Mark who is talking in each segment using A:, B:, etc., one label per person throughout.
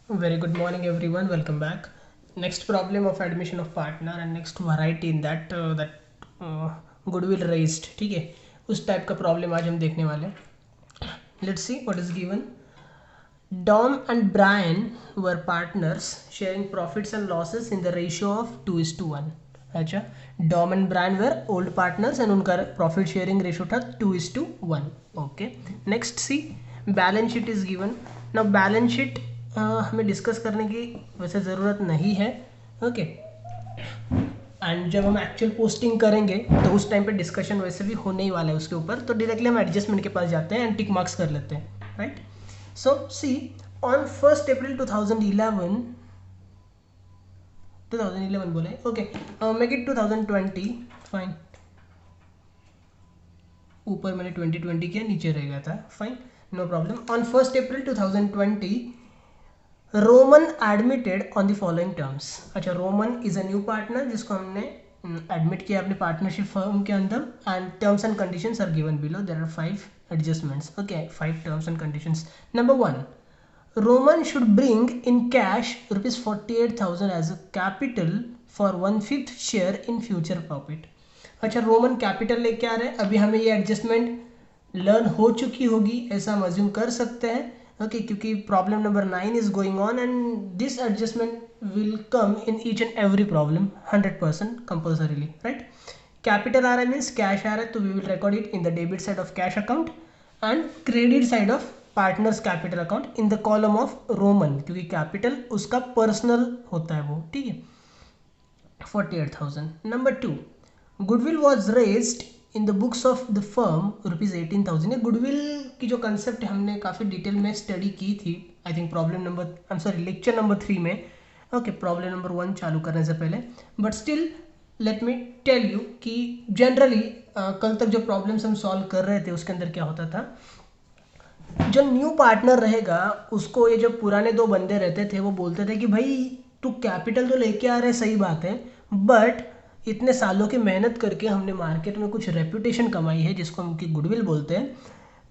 A: Very good morning, everyone. Welcome back. Next problem of admission of partner and next variety in that goodwill raised. ठीक है, उस type का problem आज हम देखने वाले हैं. Let's see what is given. Dom and Brian were partners sharing profits and losses in the ratio of 2:1. अच्छा, Dom and Brian were old partners and उनका profit sharing ratio था 2:1. Okay. Next see, balance sheet is given. Now balance sheet हमें discuss करने की वैसे ज़रूरत नहीं है. ओके, एंड जब हम एक्चुअल पोस्टिंग करेंगे तो उस टाइम पे डिस्कशन वैसे भी होने ही वाला है उसके ऊपर, तो डायरेक्टली हम एडजस्टमेंट के पास जाते हैं एंड टिक मार्क्स कर लेते हैं. राइट. सो सी, ऑन 1 अप्रैल 2011 बोले. Okay, make it 2020. फाइन, ऊपर मैंने 2020 किया, नीचे रह गया था. Fine, no problem. On 1 April 2020 Roman admitted on the following terms. अच्छा, Roman is a new partner जिसको हमने एडमिट किया अपने पार्टनरशिप फर्म के अंदर, and terms and conditions are given below. There are 5 adjustments. Okay, 5 terms and conditions. Number 1, Roman should bring in cash ₹48,000 as a capital for 1/5 share in future profit. अच्छा, Roman capital लेके आ रहे हैं. अभी हमें ये adjustment learn हो चुकी होगी ऐसा हम अज्यूम कर सकते हैं. ओके, क्योंकि problem number 9 is going on and this adjustment will come in each and every problem 100% compulsorily. Right. Capital आ रहा है मीन्स कैश आ रहा है, तो we will record it in the debit side of cash account and credit side of partners capital account in the column of Roman, क्योंकि capital उसका personal होता है वो. ठीक है, 48,000. Number 2, goodwill was raised in the books of the firm ₹18,000. Goodwill की जो concept है हमने काफ़ी डिटेल में स्टडी की थी. I think problem number, I am sorry, lecture number 3 में. ओके, प्रॉब्लम नंबर 1 चालू करने से पहले, but still let me tell you कि जनरली कल तक जो प्रॉब्लम्स हम सॉल्व कर रहे थे उसके अंदर क्या होता था. जो न्यू पार्टनर रहेगा उसको ये जो पुराने दो बंदे रहते थे वो बोलते थे कि भाई तू कैपिटल तो लेके आ रहे, सही बात है, बट इतने सालों की मेहनत करके हमने मार्केट में कुछ रेपुटेशन कमाई है जिसको हम की गुडविल बोलते हैं.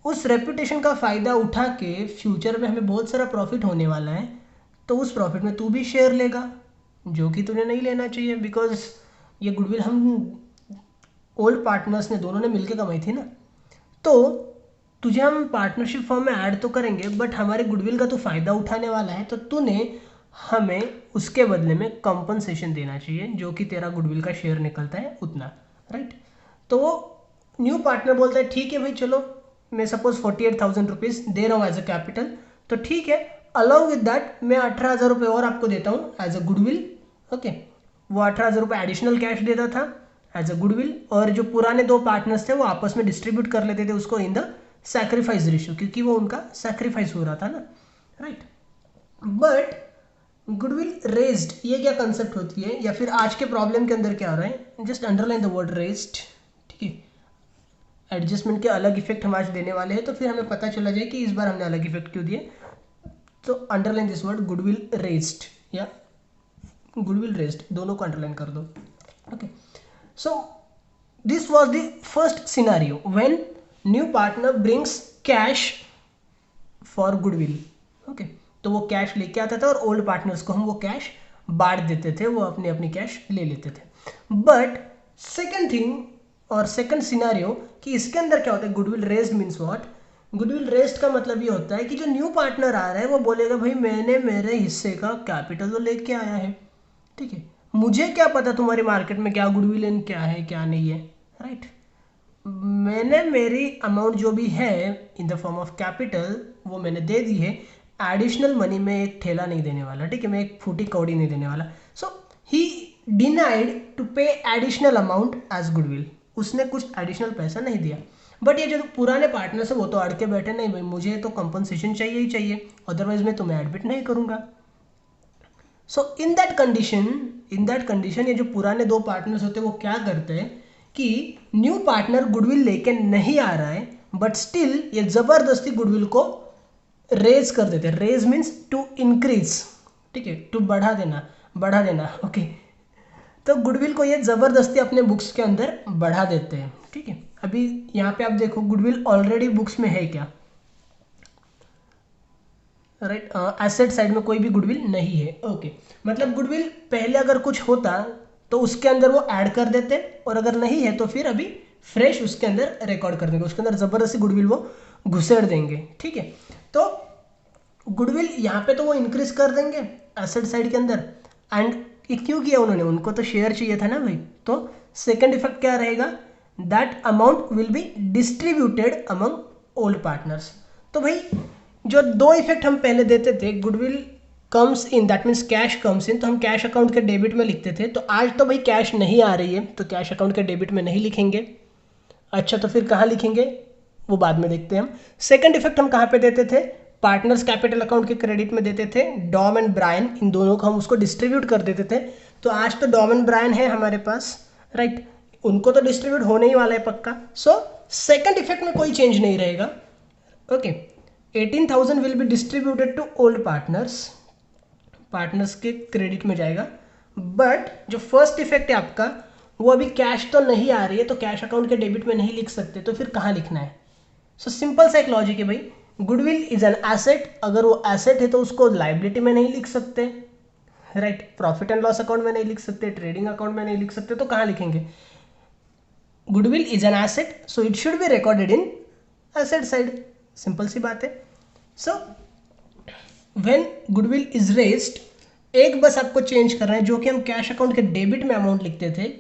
A: उस रेपुटेशन का फ़ायदा उठा के फ्यूचर में हमें बहुत सारा प्रॉफिट होने वाला है, तो उस प्रॉफिट में तू भी शेयर लेगा जो कि तूने नहीं लेना चाहिए, बिकॉज ये गुडविल हम ओल्ड पार्टनर्स ने दोनों ने मिलकर कमाई थी ना. तो तुझे हम पार्टनरशिप फॉर्म में ऐड तो करेंगे बट हमारे गुडविल का तो फ़ायदा उठाने वाला है, तो तूने हमें उसके बदले में कंपनसेशन देना चाहिए जो कि तेरा गुडविल का शेयर निकलता है उतना. राइट. तो वो न्यू पार्टनर बोलता है ठीक है भाई, चलो मैं सपोज 48,000 रुपीज़ दे रहा हूँ एज अ कैपिटल, तो ठीक है, अलॉन्ग विद दैट मैं 18,000 रुपये और आपको देता हूँ एज अ गुडविल. ओके, वो 18,000 रुपये एडिशनल कैश देता था एज अ गुडविल, और जो पुराने दो पार्टनर्स थे वो आपस में डिस्ट्रीब्यूट कर लेते थे उसको इन द सैक्रिफाइस रेशियो, क्योंकि वो उनका सैक्रिफाइस हो रहा था ना. राइट. बट गुडविल रेज्ड ये क्या कंसेप्ट होती है, या फिर आज के प्रॉब्लम के अंदर क्या हो रहा है, just underline the word raised. ठीक है, एडजस्टमेंट के अलग इफेक्ट हम आज देने वाले हैं, तो फिर हमें पता चला जाए कि इस बार हमने अलग इफेक्ट क्यों दिए. तो underline this word goodwill raised या गुडविल रेज्ड, दोनों को अंडरलाइन कर दो. Okay, so this was the first scenario when new partner brings cash for goodwill. Okay, तो वो कैश लेके आता था और ओल्ड पार्टनर्स को हम वो कैश बांट देते थे, वो अपनी अपनी कैश ले लेते थे. बट सेकेंड थिंग और सेकेंड सिनारियो कि इसके अंदर क्या होता है, goodwill raised means what. Goodwill raised का मतलब ये होता है कि जो न्यू पार्टनर आ रहा है वो बोलेगा भाई मैंने मेरे हिस्से का कैपिटल तो लेके आया है. ठीक है, मुझे क्या पता तुम्हारी मार्केट में क्या गुडविल एंड क्या है क्या नहीं है. राइट. मैंने मेरी अमाउंट जो भी है इन द फॉर्म ऑफ कैपिटल वो मैंने दे दी है. एडिशनल मनी में एक ठेला नहीं देने वाला. ठीक है, मैं एक फूटी कौड़ी नहीं देने वाला. सो ही डिनाइड टू पे एडिशनल अमाउंट एज गुडविल. उसने कुछ एडिशनल पैसा नहीं दिया. बट ये जो पुराने पार्टनर्स है वो तो अड़ के बैठे, नहीं भाई मुझे तो कंपनसेशन चाहिए ही चाहिए, अदरवाइज मैं तुम्हें एडमिट नहीं करूंगा. सो इन दैट कंडीशन ये जो पुराने दो पार्टनर्स होते हैं वो क्या करते हैं कि न्यू पार्टनर गुडविल लेके नहीं आ रहा है बट स्टिल ये जबरदस्ती गुडविल को रेज कर देते हैं. Raise means to increase. ठीक है, टू बढ़ा देना. ओके, तो गुडविल को ये जबरदस्ती अपने बुक्स के अंदर बढ़ा देते हैं. ठीक है, अभी यहाँ पे आप देखो गुडविल ऑलरेडी बुक्स में है क्या, राइट, एसेट साइड में कोई भी गुडविल नहीं है। ओके, मतलब गुडविल पहले अगर कुछ होता तो उसके अंदर वो ऐड कर देते, और अगर नहीं है तो फिर अभी फ्रेश उसके अंदर रिकॉर्ड कर देंगे, उसके अंदर ज़बरदस्ती गुडविल वो घुसेड़ देंगे। ठीक है, तो गुडविल यहाँ पे तो वो इंक्रीज कर देंगे एसेट साइड के अंदर। एंड ये क्यों किया उन्होंने, उनको तो शेयर चाहिए था ना भाई। तो सेकंड इफेक्ट क्या रहेगा, that amount will be distributed among old partners. तो भाई जो दो इफेक्ट हम पहले देते थे, goodwill comes in, that means cash comes in, तो हम कैश अकाउंट के डेबिट में लिखते थे। तो आज तो भाई कैश नहीं आ रही है, तो कैश अकाउंट के डेबिट में नहीं लिखेंगे। अच्छा, तो फिर कहाँ लिखेंगे, वो बाद में देखते हैं हम। सेकंड इफेक्ट हम कहाँ पे देते थे, पार्टनर्स कैपिटल अकाउंट के क्रेडिट में देते थे। डॉम एंड ब्रायन, इन दोनों को हम उसको डिस्ट्रीब्यूट कर देते थे। तो आज तो डॉम एंड ब्रायन है हमारे पास, राइट, उनको तो डिस्ट्रीब्यूट होने ही वाला है पक्का। सो सेकंड इफेक्ट में कोई चेंज नहीं रहेगा। Okay, 18,000 will be distributed to old partners, partners के क्रेडिट में जाएगा। बट जो फर्स्ट इफेक्ट है आपका, वो अभी कैश तो नहीं आ रही है, तो कैश अकाउंट के डेबिट में नहीं लिख सकते, तो फिर कहाँ लिखना है। सो सिंपल सा एक लॉजिक है भाई, गुडविल इज एन एसेट, अगर वो एसेट है तो उसको लाइबिलिटी में नहीं लिख सकते, right, profit and loss account में नहीं लिख सकते, ट्रेडिंग अकाउंट में नहीं लिख सकते, तो कहाँ लिखेंगे, goodwill is an asset so it should be recorded in asset side, simple सी बात है। So when goodwill is raised, एक बस आपको चेंज करना है, जो कि हम कैश अकाउंट के डेबिट में अमाउंट लिखते थे,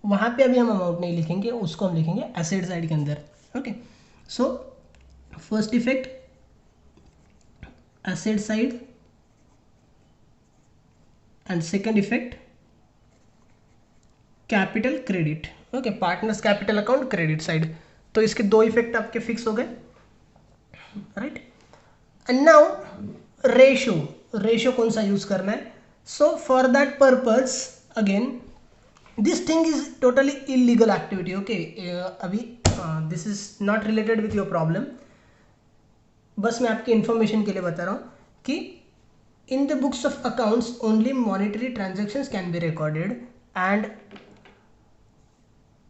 A: वहां पे अभी हम अमाउंट नहीं लिखेंगे, उसको हम लिखेंगे एसेट साइड के अंदर। Okay, so first effect asset side and second effect capital credit. Okay, partners capital account credit side. तो इसके दो इफेक्ट आपके फिक्स हो गए, right. And now ratio, ratio कौन सा यूज करना है। So for that purpose again this thing is totally illegal activity. Okay, अभी this is not related with your problem, बस मैं आपके इंफॉर्मेशन के लिए बता रहा हूँ कि in the books of accounts only monetary transactions can be recorded and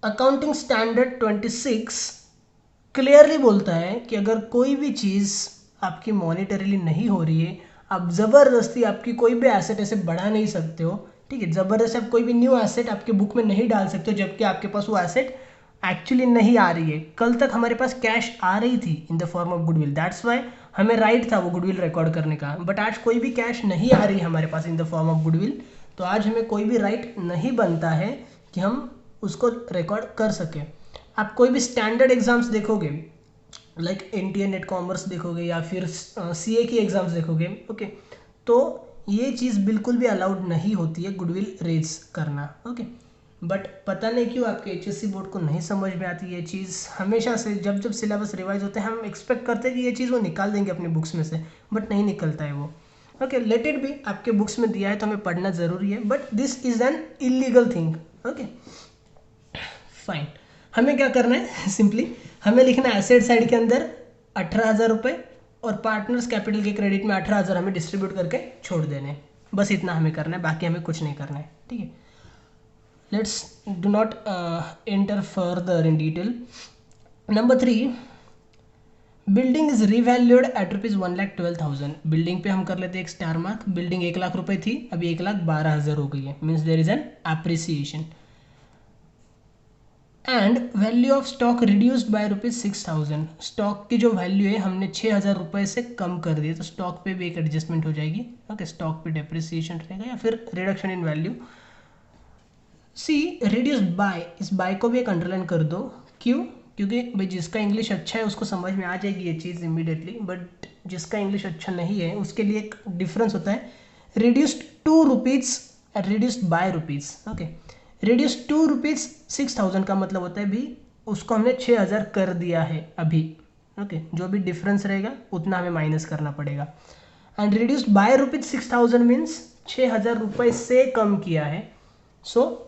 A: accounting standard 26 clearly बोलता है कि अगर कोई भी चीज़ आपकी मॉनिटरीली नहीं हो रही है, आप ज़बरदस्ती आपकी कोई भी एसेट ऐसे बढ़ा नहीं सकते हो, ठीक है, ज़बरदस्ती आप कोई भी न्यू एसेट आपके बुक में नहीं डाल सकते हो, जबकि आपके पास वो एसेट एक्चुअली नहीं आ रही है। कल तक हमारे पास कैश आ रही थी इन the form of goodwill, that's why हमें राइट था वो गुडविल रिकॉर्ड करने का, बट आज कोई भी कैश नहीं आ रही है हमारे पास in the form of goodwill, तो आज हमें कोई भी राइट नहीं बनता है कि हम उसको रिकॉर्ड कर सकें। आप कोई भी स्टैंडर्ड एग्जाम्स देखोगे, लाइक एनटीए नेट कॉमर्स देखोगे या फिर सीए की एग्जाम्स देखोगे, ओके, तो ये चीज़ बिल्कुल भी अलाउड नहीं होती है गुडविल रेज करना। ओके, बट पता नहीं क्यों आपके एचएससी बोर्ड को नहीं समझ में आती ये चीज़। हमेशा से जब जब सिलेबस रिवाइज होते हैं हम एक्सपेक्ट करते हैं कि ये चीज़ वो निकाल देंगे अपने बुक्स में से, बट नहीं निकलता है वो। ओके, लेट इट बी, आपके बुक्स में दिया है तो हमें पढ़ना ज़रूरी है, but this is an illegal thing. Okay fine, हमें क्या करना है, सिंपली हमें लिखना है एसेट साइड के अंदर 18,000 रुपये और पार्टनर्स कैपिटल के क्रेडिट में 18,000 हमें डिस्ट्रीब्यूट करके छोड़ देने, बस इतना हमें करना है, बाकी हमें कुछ नहीं करना है। ठीक है, let's do not enter further in detail. Number 3, building is revalued at ₹1,12,000। Building पे हम कर लेते हैं एक स्टार मार्क। बिल्डिंग 1,00,000 रुपये थी, अभी 1,12,000 हो गई है, means there is an appreciation. And value of stock reduced by ₹6,000। Stock की जो वैल्यू है हमने 6,000 रुपये से कम कर दी, तो स्टॉक पे भी एक एडजस्टमेंट हो जाएगी। ओके, स्टॉक पे डेप्रिसिएशन रहेगा या फिर reduction in value. See reduced by, इस बाय को भी एक अंडरलाइन कर दो, क्यों, क्योंकि भाई जिसका इंग्लिश अच्छा है उसको समझ में आ जाएगी ये चीज़ इमीडिएटली, बट जिसका इंग्लिश अच्छा नहीं है उसके लिए एक डिफरेंस होता है। Reduced ₹2 reduced by rupees. Okay, reduce ₹2 6,000 का मतलब होता है भी उसको हमने 6,000 कर दिया है अभी। ओके, जो भी डिफरेंस रहेगा उतना हमें माइनस करना पड़ेगा। एंड रिड्यूस्ड बाय ₹6,000 मीन्स 6,000 रुपये से कम किया है, सो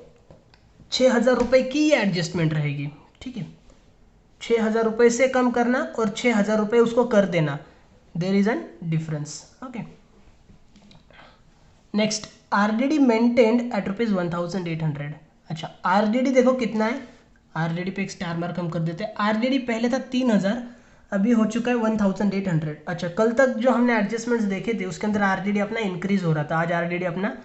A: 6,000 रुपये की एडजस्टमेंट रहेगी। ठीक है, 6,000 रुपये से कम करना और 6,000 रुपये उसको कर देना, there is an difference. Okay, next, RDD maintained at ₹1,800। अच्छा, आरडीडी देखो कितना है, आरडीडी पे एक स्टार मार्क हम कर देते हैं। आरडीडी पहले था 3,000, अभी हो चुका है 1800। अच्छा, कल तक जो हमने एडजस्टमेंट्स देखे थे उसके अंदर आरडीडी अपना इंक्रीज हो रहा था, आज आरडीडी अपना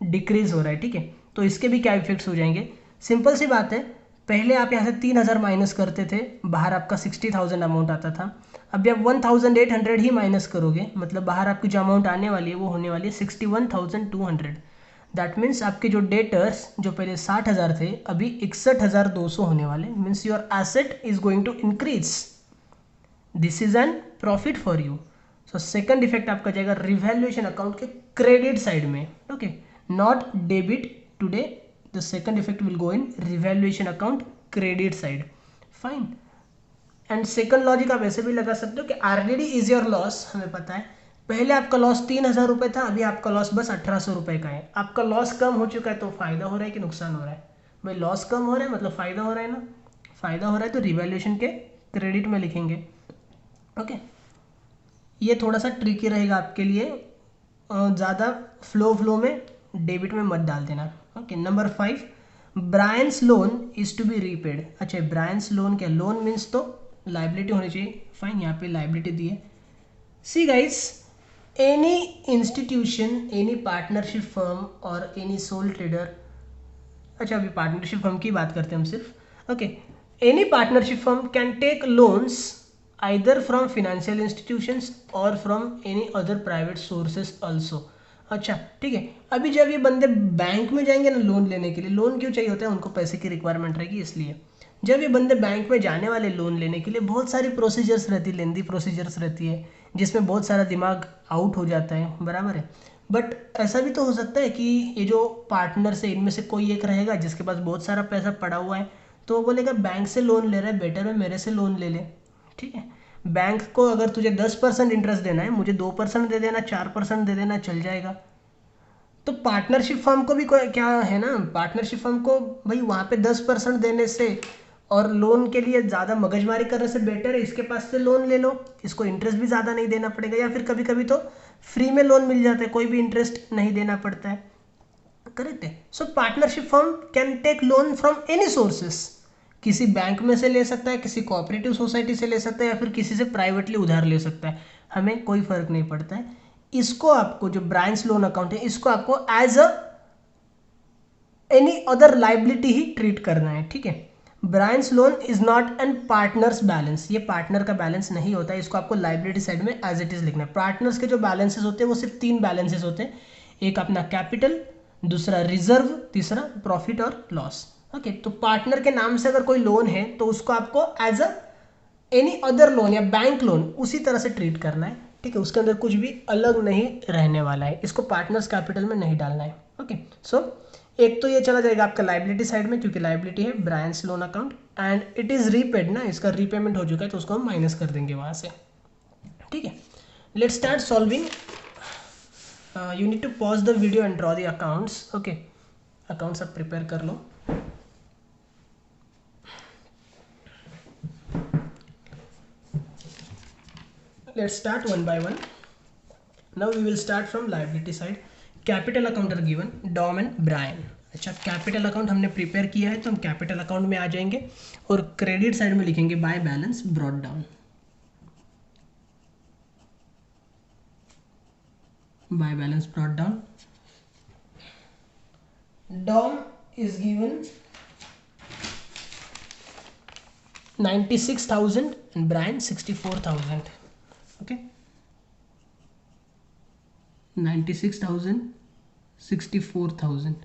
A: डिक्रीज हो रहा है। ठीक है, तो इसके भी क्या इफेक्ट्स हो जाएंगे, सिंपल सी बात है। पहले आप यहाँ से 3000 माइनस करते थे, बाहर आपका 60,000 अमाउंट आता था। अभी आप 1800 ही माइनस करोगे, मतलब बाहर आपकी जो अमाउंट आने वाली है वो होने वाली है 61,200। दैट मीन्स आपके जो डेटर्स जो पहले 60,000 थे अभी 61,200 होने वाले, means your asset is going to increase. This is an profit for you. So second effect आपका जाएगा रिवैल्यूएशन अकाउंट के क्रेडिट साइड में। Okay, not debit today, the second effect will go in revaluation account credit side. Fine. And second logic आप ऐसे भी लगा सकते हो कि आरडीडी इज योर लॉस। हमें पता है पहले आपका लॉस 3,000 रुपये था, अभी आपका लॉस बस 1,800 रुपये का है। आपका लॉस कम हो चुका है तो फायदा हो रहा है कि नुकसान हो रहा है? भाई लॉस कम हो रहा है मतलब फायदा हो रहा है ना, फायदा हो रहा है तो रिवैल्यूएशन के क्रेडिट में लिखेंगे। ओके, ये थोड़ा सा ट्रिकी रहेगा आपके लिए, ज़्यादा फ्लो में डेबिट में मत डाल देना। Okay, number 5, Brian's loan is to be repaid. अच्छा, ब्रायंस लोन क्या, लोन मीन्स तो लाइबिलिटी होनी चाहिए। फाइन, यहाँ पे लाइबिलिटी दी है। See guys, any institution, any partnership firm और एनी सोल ट्रेडर, अच्छा अभी पार्टनरशिप फर्म की बात करते हैं हम सिर्फ। Okay, any partnership firm can take loans either from financial institutions or from any other private sources also। अच्छा ठीक है, अभी जब ये बंदे बैंक में जाएंगे ना लोन लेने के लिए, लोन क्यों चाहिए होता है उनको, पैसे की रिक्वायरमेंट रहेगी इसलिए। जब ये बंदे बैंक में जाने वाले लोन लेने के लिए बहुत सारी प्रोसीजर्स रहती है, लेंदी प्रोसीजर्स रहती है जिसमें बहुत सारा दिमाग आउट हो जाता है, बराबर है। बट ऐसा भी तो हो सकता है कि ये जो पार्टनर्स है इनमें से कोई एक रहेगा जिसके पास बहुत सारा पैसा पड़ा हुआ है, तो वो बोलेगा बैंक से लोन ले रहा है, बेटर है मेरे से लोन ले ले। ठीक है, बैंक को अगर तुझे 10% इंटरेस्ट देना है, मुझे 2% दे देना, 4% दे देना, चल जाएगा। तो पार्टनरशिप फर्म को भी क्या है ना, पार्टनरशिप फर्म को भाई वहाँ पे 10% देने से और लोन के लिए ज़्यादा मगजमारी करने से बेटर है इसके पास से लोन ले लो, इसको इंटरेस्ट भी ज़्यादा नहीं देना पड़ेगा, या फिर कभी कभी तो फ्री में लोन मिल जाता है, कोई भी इंटरेस्ट नहीं देना पड़ता है। करेक्ट है। So partnership firm can take loan from any sources, किसी बैंक में से ले सकता है, किसी कोऑपरेटिव सोसाइटी से ले सकता है, या फिर किसी से प्राइवेटली उधार ले सकता है, हमें कोई फर्क नहीं पड़ता है। इसको आपको जो ब्रायंस लोन अकाउंट है इसको आपको as a any other liability ही ट्रीट करना है। ठीक है, Brian's loan is not an partners balance, ये पार्टनर का बैलेंस नहीं होता है, इसको आपको लाइबिलिटी साइड में एज इट इज लिखना है। पार्टनर्स के जो बैलेंसेस होते हैं वो सिर्फ 3 बैलेंसेस होते हैं, एक अपना कैपिटल, दूसरा रिजर्व, तीसरा प्रॉफिट और लॉस। ओके, तो पार्टनर के नाम से अगर कोई लोन है तो उसको आपको as a any other loan या बैंक लोन उसी तरह से ट्रीट करना है। ठीक है, उसके अंदर कुछ भी अलग नहीं रहने वाला है, इसको पार्टनर्स कैपिटल में नहीं डालना है। ओके, सो एक तो ये चला जाएगा आपका लाइबिलिटी साइड में, क्योंकि लाइबिलिटी है Brian's loan account and it is repaid ना, इसका रीपेमेंट हो चुका है तो उसको हम माइनस कर देंगे वहां से। ठीक है, let's start solving. You need to pause the video and draw the accounts. Okay, accounts आप प्रिपेयर कर लो। Let's start one by one. Now we will start from liability side. Capital account are given, Dom and Brian। अच्छा, capital account हमने prepare किया है तो हम capital account में आ जाएंगे और क्रेडिट साइड में लिखेंगे by balance brought down, by balance brought down. Dom is given 96,000 and Brian 64,000। okay, 96,000 64,000।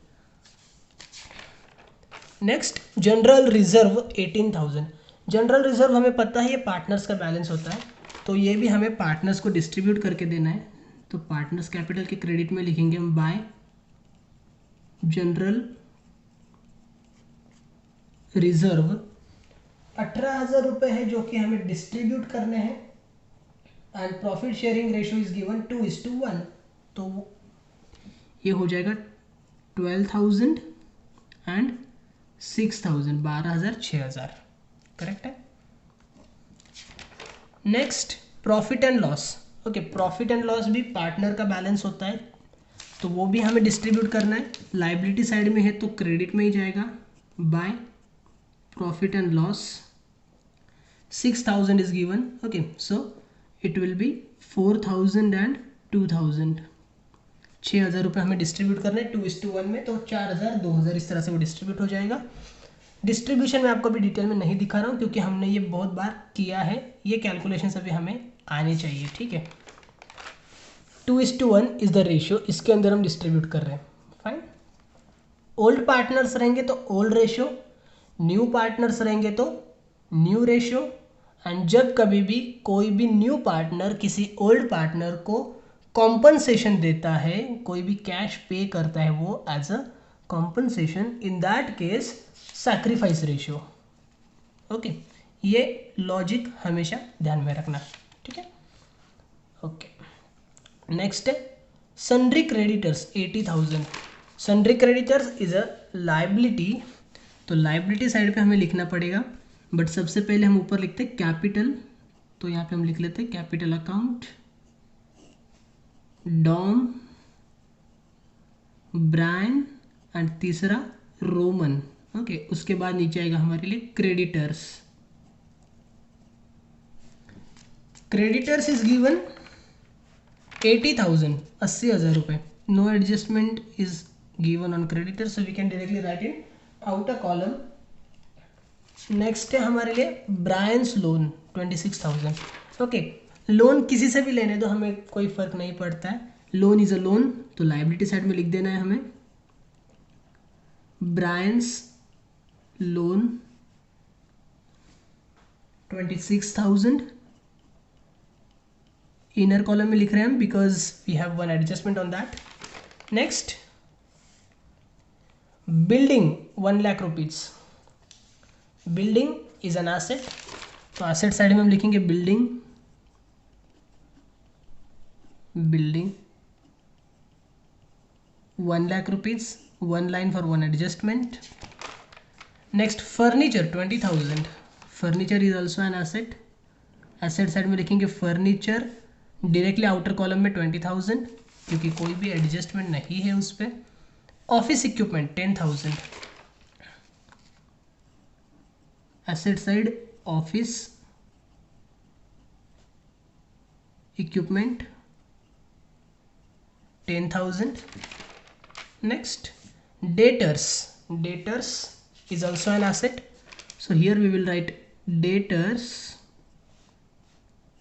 A: Next general reserve 18,000। General reserve हमें पता है ये पार्टनर्स का बैलेंस होता है, तो ये भी हमें पार्टनर्स को डिस्ट्रीब्यूट करके देना है, तो पार्टनर्स कैपिटल के क्रेडिट में लिखेंगे हम बाय जनरल रिजर्व। 18,000 रुपये है जो कि हमें डिस्ट्रीब्यूट करने हैं and profit sharing ratio is given 2:1, तो ये हो जाएगा 12,000 एंड 6,000, 12,000 6,000। करेक्ट है। Next profit and loss. Okay, profit and loss भी पार्टनर का बैलेंस होता है, तो वो भी हमें डिस्ट्रीब्यूट करना है। लाइबिलिटी साइड में है तो क्रेडिट में ही जाएगा by profit and loss 6,000 is given. Okay, so it will be 4,000 and 2,000. 6,000 रुपये हमें डिस्ट्रीब्यूट करना है 2:1 में, तो 4,000 2,000 इस तरह से वो डिस्ट्रीब्यूट हो जाएगा. डिस्ट्रीब्यूशन में आपको अभी डिटेल में नहीं दिखा रहा हूँ क्योंकि हमने ये बहुत बार किया है. ये कैलकुलेशन अभी हमें आने चाहिए. ठीक है, 2:1 इज द रेशियो, इसके अंदर हम डिस्ट्रीब्यूट कर रहे हैं. फाइन. ओल्ड पार्टनर्स रहेंगे तो ओल्ड रेशियो, न्यू पार्टनर्स रहेंगे तो न्यू रेशियो. एंड जब कभी भी कोई भी न्यू पार्टनर किसी ओल्ड पार्टनर को कॉम्पनसेशन देता है, कोई भी कैश पे करता है वो as a compensation, in that case sacrifice ratio. Okay, ये लॉजिक हमेशा ध्यान में रखना. ठीक है. ओके, नेक्स्ट है sundry creditors 80,000. Sundry creditors is a liability. तो लाइबिलिटी साइड पे हमें लिखना पड़ेगा, बट सबसे पहले हम ऊपर लिखते हैं कैपिटल. तो यहाँ पे हम लिख लेते हैं capital account, Dom, Brian and तीसरा रोमन. ओके, उसके बाद नीचे आएगा हमारे लिए क्रेडिटर्स. क्रेडिटर्स इज गिवन 80,000, 80,000 रुपये. No adjustment is given on creditors, so we can directly write in outer column. Next है हमारे लिए ब्रायंस लोन 26,000. ओके, लोन किसी से भी लेने दो, हमें कोई फर्क नहीं पड़ता है. लोन इज अ लोन, तो लाइबिलिटी साइड में लिख देना है हमें ब्रायंस लोन 26,000. इनर कॉलम में लिख रहे हैं हम because we have one adjustment on that. Next, building 1 lakh rupees. Building is an asset, तो एसेट साइड में हम लिखेंगे building, building 1 lakh rupees, 1 line for 1 adjustment. Next, furniture 20,000. Furniture is also an asset. Asset side में लिखेंगे furniture, directly outer column में 20,000 क्योंकि कोई भी एडजस्टमेंट नहीं है उस पर. Office equipment 10,000. Asset side office equipment 10,000. Next, debtors. Debtors is also an asset, so here we will write debtors,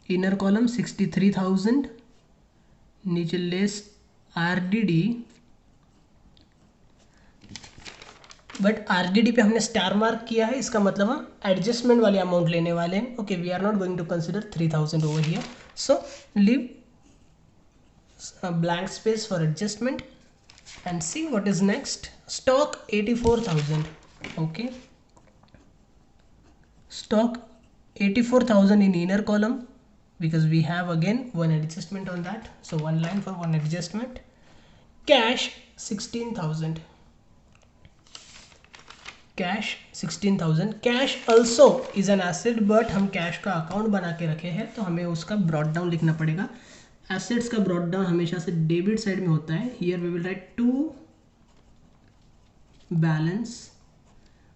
A: inner column 63,000, नीचे लेस RDD, बट RDD पे हमने स्टार मार्क किया है, इसका मतलब हम एडजस्टमेंट वाले अमाउंट लेने वाले हैं. Okay, we are not going to consider 3,000 over here, so leave blank space for adjustment and see what is next. Stock 84,000. Okay, stock 84,000 in inner column because we have again one adjustment on that, so 1 line for 1 adjustment. Cash 16,000. Cash 16,000. Cash also is an asset, but हम cash का account बना के रखे हैं तो हमें उसका brought down लिखना पड़ेगा. एसेट्स का ब्रॉड डाउन हमेशा से डेबिट साइड में होता है. Here we will write to balance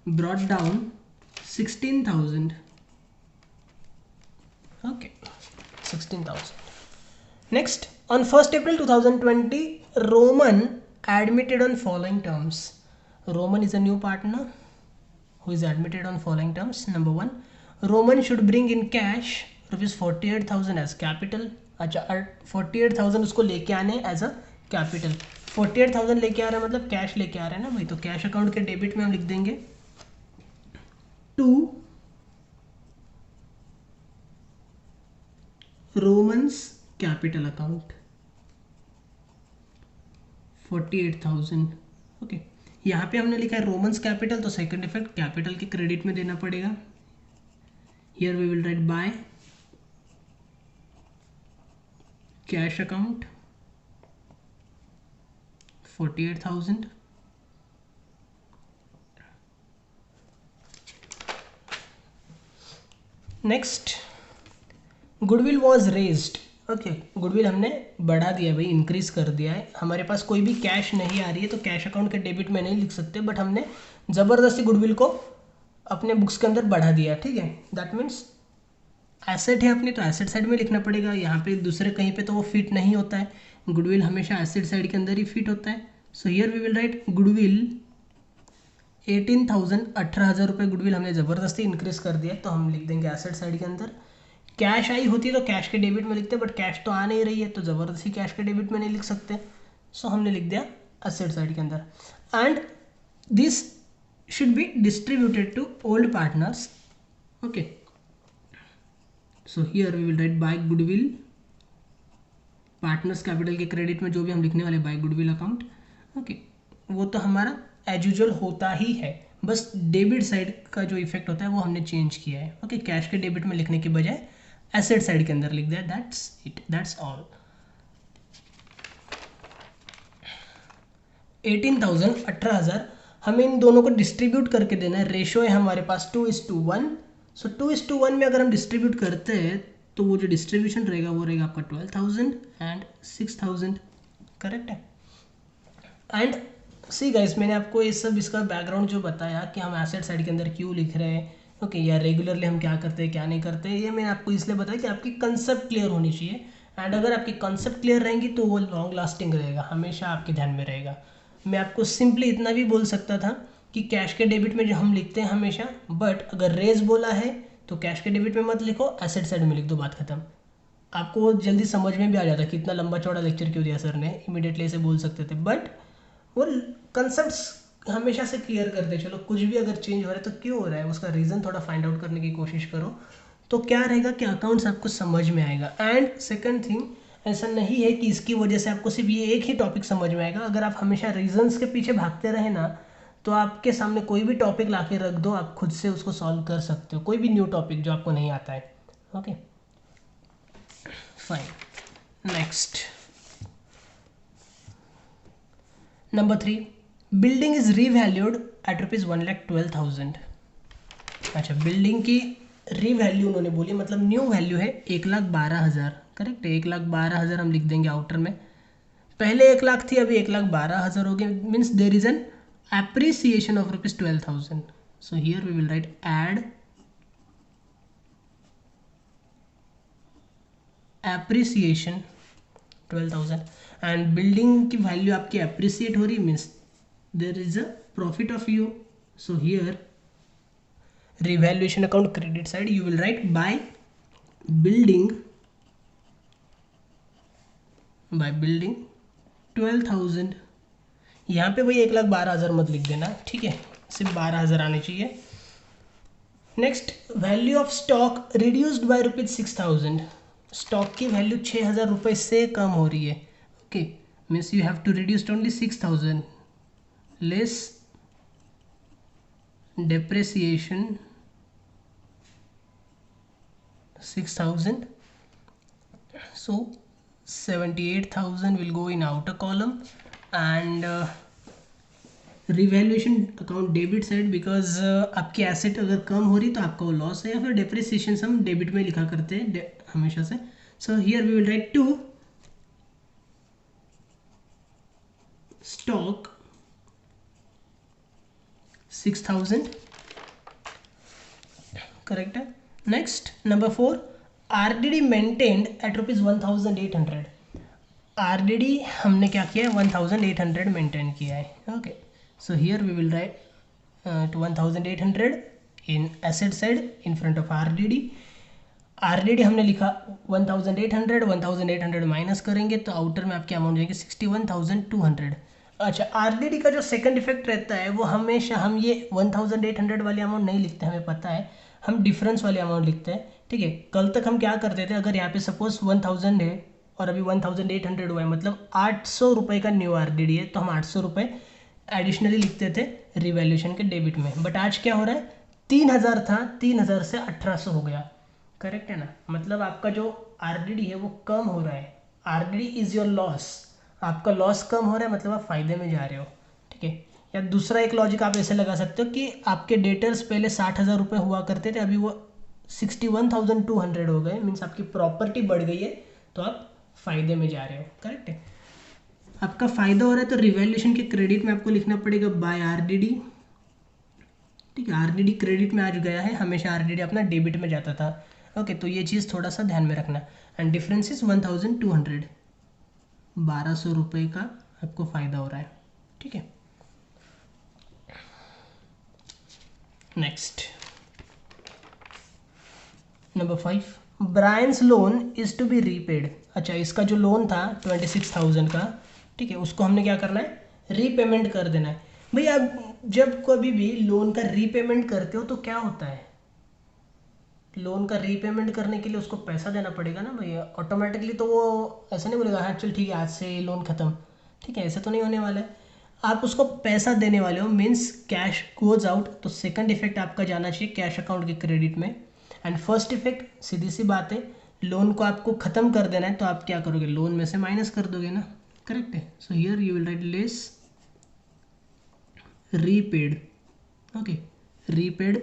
A: brought down 16,000. Okay, 16,000. Next, on 1st April 2020, Roman admitted on following terms. Roman is a new partner who is admitted on following terms. Number 1, Roman should bring in cash rupees 48,000 as capital. अच्छा, 48,000 उसको लेके आने as a capital. 48,000 लेके आ रहे हैं मतलब cash लेके आ रहे हैं ना भाई, तो कैश अकाउंट के डेबिट में हम लिख देंगे to Roman's capital account 48,000. Okay, यहाँ पे हमने लिखा है रोमन्स कैपिटल, तो सेकंड इफेक्ट कैपिटल के क्रेडिट में देना पड़ेगा. Here we will write by cash account 48,000. Next, goodwill was raised. Okay, goodwill हमने बढ़ा दिया भाई, इंक्रीज कर दिया है. हमारे पास कोई भी कैश नहीं आ रही है तो कैश अकाउंट के डेबिट में नहीं लिख सकते, बट हमने ज़बरदस्ती गुडविल को अपने बुक्स के अंदर बढ़ा दिया. ठीक है, दैट मीन्स एसेट है अपनी, तो एसेट साइड में लिखना पड़ेगा। यहाँ पे दूसरे कहीं पे तो वो फिट नहीं होता है, गुडविल हमेशा एसेट साइड के अंदर ही फिट होता है। So here we will write goodwill 18,000, 18,000 रुपये गुडविल हमने ज़बरदस्ती इंक्रीज कर दिया, तो हम लिख देंगे एसेट साइड के अंदर। कैश आई होती तो कैश के डेबिट में लिखते, बट कैश तो आ नहीं रही है तो ज़बरदस्ती कैश के डेबिट में नहीं लिख सकते, सो हमने लिख दिया एसेट साइड के अंदर। And this should be distributed to old partners. Okay, so here we will write by goodwill partners capital के क्रेडिट में जो भी हम लिखने वाले बाय गुडविल अकाउंट। ओके, वो तो हमारा एज यूजुअल होता ही है, बस डेबिट साइड का जो इफेक्ट होता है वो हमने चेंज किया है। ओके, कैश के डेबिट में लिखने के बजाय एसेट साइड के अंदर लिख दिया, दैट्स इट, दैट्स ऑल। 18,000, 18,000 हमें इन दोनों को डिस्ट्रीब्यूट करके देना है। रेशो है हमारे पास 2:1, सो 2:1 में अगर हम डिस्ट्रीब्यूट करते हैं तो वो जो डिस्ट्रीब्यूशन रहेगा वो रहेगा आपका 12,000 एंड 6,000, करेक्ट है। एंड सी गाइस, मैंने आपको ये सब इसका बैकग्राउंड जो बताया कि हम एसेट साइड के अंदर क्यों लिख रहे हैं, ओके, या रेगुलरली हम क्या करते हैं क्या नहीं करते, ये मैंने आपको इसलिए बताया कि आपकी कंसेप्ट क्लियर होनी चाहिए। एंड अगर आपकी कंसेप्ट क्लियर रहेंगी तो वो लॉन्ग लास्टिंग रहेगा, हमेशा आपके ध्यान में रहेगा। मैं आपको सिंपली इतना भी बोल सकता था कि कैश के डेबिट में जो हम लिखते हैं हमेशा, बट अगर रेज बोला है तो कैश के डेबिट में मत लिखो, एसेट साइड में लिख दो, बात खत्म। आपको वो जल्दी समझ में भी आ जाता कि इतना लंबा चौड़ा लेक्चर क्यों दिया सर ने, इमीडिएटली ऐसे बोल सकते थे, बट वो कंसेप्ट हमेशा से क्लियर कर दे। चलो कुछ भी अगर चेंज हो रहा है तो क्यों हो रहा है, उसका रीज़न थोड़ा फाइंड आउट करने की कोशिश करो, तो क्या रहेगा कि अकाउंट्स आपको समझ में आएगा। एंड सेकंड थिंग, ऐसा नहीं है कि इसकी वजह से आपको सिर्फ ये एक ही टॉपिक समझ में आएगा। अगर आप हमेशा रीजंस के पीछे भागते रहे ना, तो आपके सामने कोई भी टॉपिक ला के रख दो, आप खुद से उसको सॉल्व कर सकते हो, कोई भी न्यू टॉपिक जो आपको नहीं आता है। Okay fine, next number 3, building is revalued at ₹1,12,000। अच्छा, बिल्डिंग की रीवैल्यू उन्होंने बोली, मतलब न्यू वैल्यू है 1,12,000, करेक्ट है। 1,12,000 हम लिख देंगे आउटर में, पहले 1,00,000 थी, अभी 1,12,000 हो गए, means there is an appreciation of ₹12,000. So here we will write add appreciation 12,000 and building की value आपकी appreciate हो रही, means there is a profit of you. So here revaluation account credit side you will write by building 12,000। यहाँ पे वही 1,12,000 मत लिख देना, ठीक है, सिर्फ 12,000 आने चाहिए। Next, value of stock reduced by ₹6,000। Stock की वैल्यू 6,000 रुपये से कम हो रही है। Okay, means you have to reduce only 6,000 less depreciation 6,000, so 78,000 will go in outer column and revaluation account debit side, because आपकी एसेट अगर कम हो रही तो आपका वो लॉस है, या फिर डेप्रिसिएशन हम डेबिट में लिखा करते हैं हमेशा से। So here we will write to stock 6,000, correct है। Next number 4, RDD maintained at ₹1,800। RDD हमने क्या किया है, 1,800 मेंटेन किया है। Okay, so here we will write 1,800 in asset side in front of RDD। RDD हमने लिखा 1,800, 1,800 माइनस करेंगे तो आउटर में आपकी अमाउंट जाएगी 61,200। अच्छा, RDD का जो सेकंड इफेक्ट रहता है वो हमेशा हम ये 1,800 वाली अमाउंट नहीं लिखते, हमें पता है, हम डिफरेंस वाली अमाउंट लिखते हैं, ठीक है। कल तक हम क्या करते थे, अगर यहाँ पे सपोज 1,000 है और अभी 1,800 हुआ है, मतलब 800 रुपये का न्यू RDD है, तो हम 800 रुपये एडिशनली लिखते थे रिवैल्यूएशन के डेबिट में। बट आज क्या हो रहा है, 3,000 था, 3,000 से 1,800 हो गया, करेक्ट है ना। मतलब आपका जो RDD है वो कम हो रहा है। RDD इज योर लॉस, आपका लॉस कम हो रहा है, मतलब आप फायदे में जा रहे हो, ठीक है। या दूसरा एक लॉजिक आप ऐसे लगा सकते हो कि आपके डेटर्स पहले 60,000 रुपये हुआ करते थे, अभी वो 61,200 हो गए, मीन्स आपकी प्रॉपर्टी बढ़ गई है, तो आप फायदे में जा रहे हो, करेक्ट है। आपका फायदा हो रहा है तो रिवैल्यूएशन के क्रेडिट में आपको लिखना पड़ेगा बाय RDD, ठीक है। RDD क्रेडिट में आज गया है, हमेशा RDD अपना डेबिट में जाता था। ओके, तो ये चीज़ थोड़ा सा ध्यान में रखना। एंड डिफरेंस इज 1200, 1200 रुपये का आपको फ़ायदा हो रहा है, ठीक है। Next number 5, Brian's loan is to be repaid. अच्छा, इसका जो लोन था 26,000 का, ठीक है, उसको हमने क्या करना है, रीपेमेंट कर देना है। भाई आप जब कभी भी लोन का रीपेमेंट करते हो तो क्या होता है, लोन का रीपेमेंट करने के लिए उसको पैसा देना पड़ेगा ना भैया, ऑटोमेटिकली तो वो ऐसा नहीं बोलेगा हाँ चल ठीक है आज से लोन ख़त्म, ठीक है, ऐसा तो नहीं होने वाला है। आप उसको पैसा देने वाले हो, मीन्स कैश गोज आउट, तो सेकंड इफेक्ट आपका जाना चाहिए कैश अकाउंट के क्रेडिट में। एंड फर्स्ट इफेक्ट सीधी सी बात है, लोन को आपको ख़त्म कर देना है तो आप क्या करोगे, लोन में से माइनस कर दोगे ना, करेक्ट है। So here you will right less repaid, okay, repaid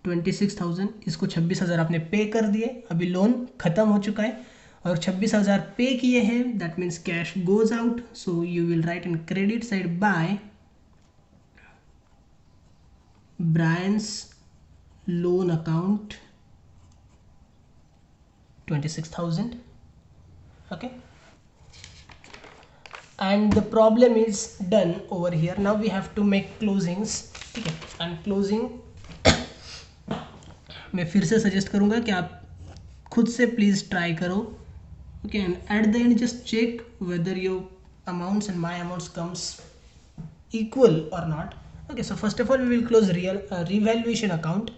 A: 26,000, इसको 26,000 आपने पे कर दिए, अभी लोन खत्म हो चुका है और 26,000 पे किए हैं, that means cash goes out. So you will write in credit side by Brian's loan account 26,000, okay, and the problem is done over here. Now we have to make closings, ठीक है, and closing मैं फिर से suggest करूँगा कि आप खुद से प्लीज़ ट्राई करो, okay, and at the end just check whether your amounts and my amounts comes equal or not. Okay, so first of all we will close revaluation account.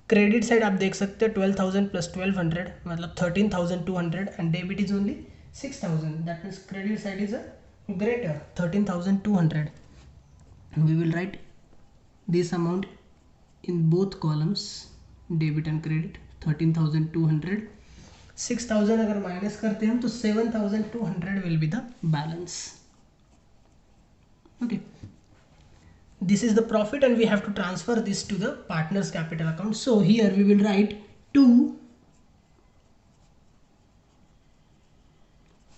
A: Credit side आप देख सकते हो 12,000 plus 1,200 मतलब 13,200 and debit is only 6,000, that means credit side is a greater 13,200. We will write this amount in both columns, debit and credit, 13,200. 6,000 अगर minus करते हैं हम तो 7,200 will be the balance. Okay, this is the profit and we have to transfer this to the partners capital account. So here we will write to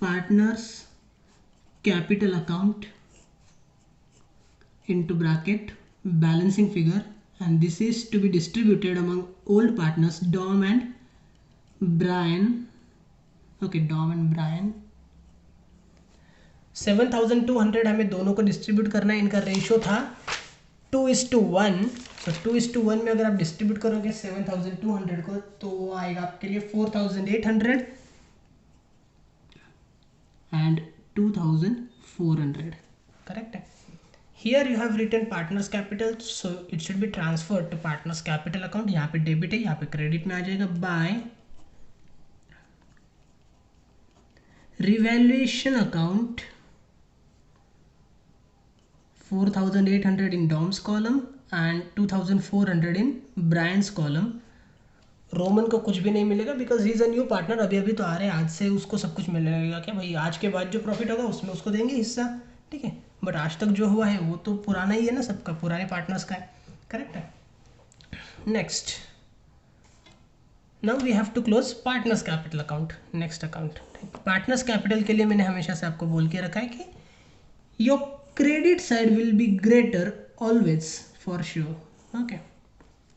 A: partners capital account into bracket balancing figure, and this is to be distributed among old partners Dom and Brian. Okay, Dom and Brian. 7,200 हमें दोनों को distribute करना है, इनका ratio था 2:1, सो 2:1 में अगर आप डिस्ट्रीब्यूट करोगे 7,200 को तो वो आएगा आपके लिए 4,800 एंड 2,400, करेक्ट है। Here you have written partners capital, so it should be transferred to partners capital account. यहाँ पे डेबिट है, यहाँ पे क्रेडिट में आ जाएगा by revaluation account 4,800 in Dom's column and 2,400 in Brian's column. Roman को कुछ भी नहीं मिलेगा because he is a new partner, अभी अभी तो आ रहे हैं, आज से उसको सब कुछ मिलने लगेगा क्या भाई, आज के बाद जो प्रॉफिट होगा उसमें उसको देंगे हिस्सा, ठीक है, बट आज तक जो हुआ है वो तो पुराना ही है ना, सबका पुराने पार्टनर्स का है, करेक्ट है। Next, now we have to close partners capital account, next account. Partners capital के लिए मैंने हमेशा से आपको बोल के रखा है कि your credit side will be greater always for sure, okay,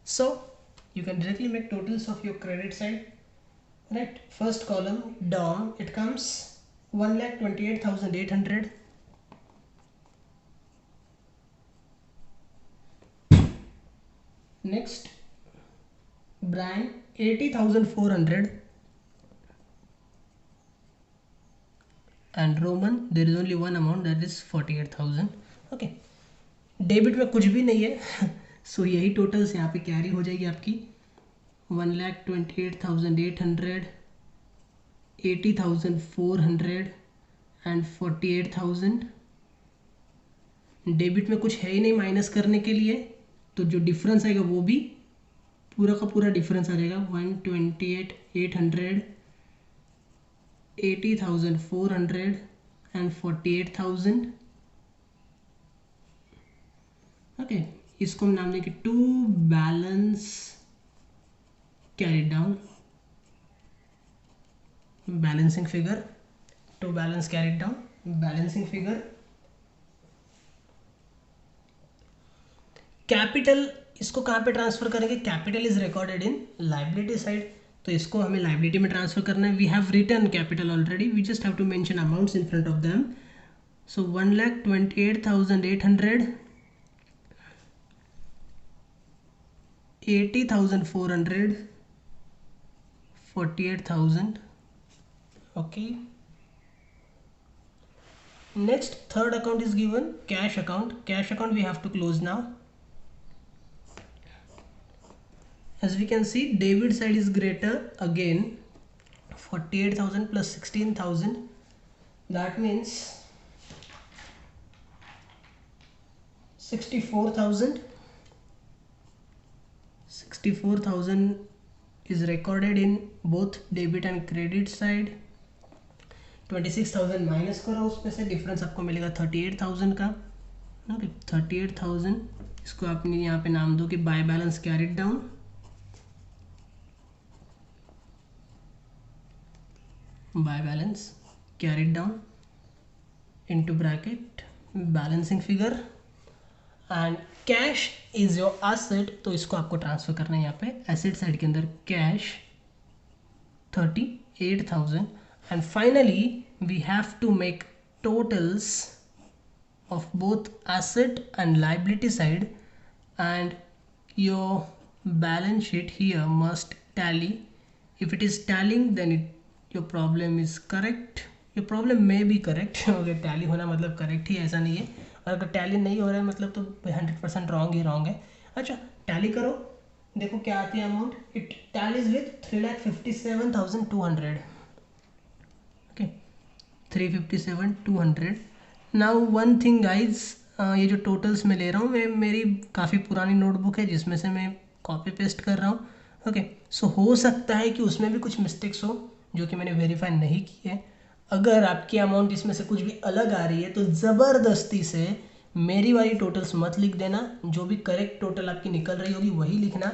A: so you can directly make totals of your credit side, right? First column Dom, it comes 1,28,800. Next Brian 80,400 and Roman there is only one amount, that is 48,000. okay, debit में कुछ भी नहीं है सो यही totals यहाँ पे carry हो जाएगी आपकी 1,28,800, 80,400 एंड 48,000। डेबिट में कुछ है ही नहीं माइनस करने के लिए, तो जो डिफरेंस आएगा वो भी पूरा का पूरा डिफरेंस आ जाएगा 128,800, 80,400 एंड 48,000। ओके, इसको हम नाम देंगे to balance carry down, balancing figure, to balance carry down balancing figure. Capital इसको कहाँ पे ट्रांसफर करेंगे, capital is recorded in liability side, तो इसको हमें लाइबिलिटी में ट्रांसफर करना है. We have written capital already, we just have to mention amounts in front of them. So 1,28,800, 80,400, 48,000. Okay. Next, third account is given, cash account. Cash account we have to close now. As we can see, debit side is greater again. 48,000 plus 16,000, that means 64,000. 64,000 is recorded in both debit and credit side. 26,000 minus करो उसमें से, difference आपको मिलेगा 38,000 का. Okay, 38,000. इसको आपने यहाँ पे नाम दो कि by balance carried down. By balance carried down into bracket balancing figure, and cash is your asset. तो इसको आपको ट्रांसफर करना है यहाँ पे एसेट साइड के अंदर, cash 38,000. and finally we have to make totals of both asset and liability side, and your balance sheet here must tally. If it is tallying, then your problem is correct. Your problem may be correct. okay, tally होना मतलब correct ही, ऐसा नहीं है. और अगर tally नहीं हो रहा है मतलब तो 100% wrong ही wrong है. अच्छा, tally करो, देखो क्या आती है amount. it tallies with 3,57,200. okay, 357,200. Now one thing guys, ये जो टोटल्स मैं ले रहा हूँ, मैं मेरी काफ़ी पुरानी नोटबुक है जिसमें से मैं कॉपी पेस्ट कर रहा हूँ. ओके, सो हो सकता है कि उसमें भी कुछ मिस्टेक्स हो जो कि मैंने वेरीफाई नहीं की है. अगर आपकी अमाउंट इसमें से कुछ भी अलग आ रही है तो ज़बरदस्ती से मेरी वाली टोटल्स मत लिख देना. जो भी करेक्ट टोटल आपकी निकल रही होगी वही लिखना,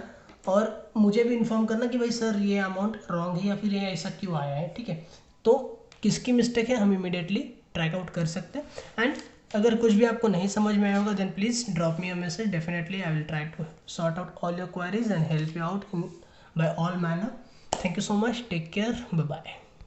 A: और मुझे भी इन्फॉर्म करना कि भाई सर ये अमाउंट रॉन्ग है या फिर ये ऐसा क्यों आया है. ठीक है, तो किसकी मिस्टेक है हम इमीडिएटली ट्रैक आउट कर सकते हैं. एंड अगर कुछ भी आपको नहीं समझ में आया होगा then please drop me a message. Definitely I will try to sort out all your queries and help you out in by all manner. Thank you so much, take care, bye bye.